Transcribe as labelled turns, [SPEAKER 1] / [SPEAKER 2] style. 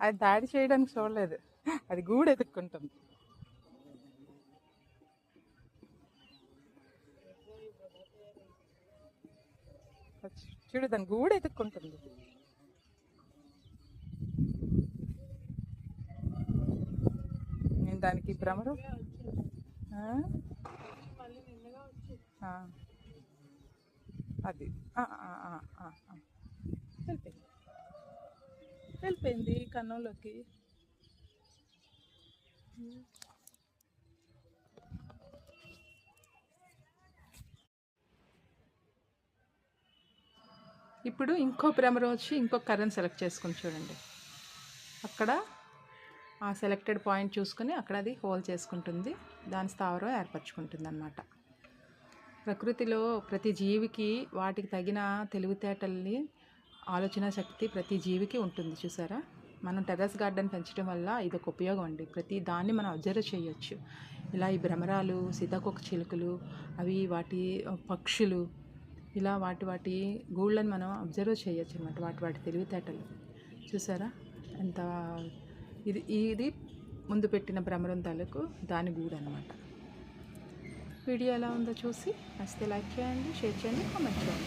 [SPEAKER 1] అది దాడి చేయడానికి చూడలేదు, అది గూడు ఎత్తుక్కుంటుంది. చూడు దాని గూడు ఎత్తుక్కుంటుంది. నేను దానికి భ్రమరు అది వెళ్ళిపోయింది, వెళ్ళిపోయింది కన్నంలోకి. ఇప్పుడు ఇంకో భ్రమరం వచ్చి ఇంకో కర్రను సెలెక్ట్ చేసుకుని చూడండి. అక్కడ ఆ సెలెక్టెడ్ పాయింట్ చూసుకొని అక్కడ అది హోల్ చేసుకుంటుంది, దాని స్థావరం ఏర్పరచుకుంటుంది అన్నమాట. ప్రకృతిలో ప్రతి జీవికి వాటికి తగిన తెలివితేటల్ని, ఆలోచన శక్తి ప్రతి జీవికి ఉంటుంది. చూసారా, మనం టెర్రస్ గార్డెన్ పెంచడం వల్ల ఇదొక ఉపయోగం అండి. ప్రతి దాన్ని మనం అబ్జర్వ్ చేయొచ్చు. ఇలా ఈ భ్రమరాలు, సీతాకోక చిలుకలు, అవి వాటి పక్షులు, ఇలా వాటి గూళ్ళని మనం అబ్జర్వ్ చేయొచ్చు అన్నమాట. వాటి తెలివితేటలు చూసారా ఎంత. ఇది ముందు పెట్టిన భ్రమరం తాలూకు దాని గూడు అనమాట. వీడియో ఎలా ఉందో చూసి నచ్చితే లైక్ చేయండి, షేర్ చేయండి, కామెంట్ చేయండి.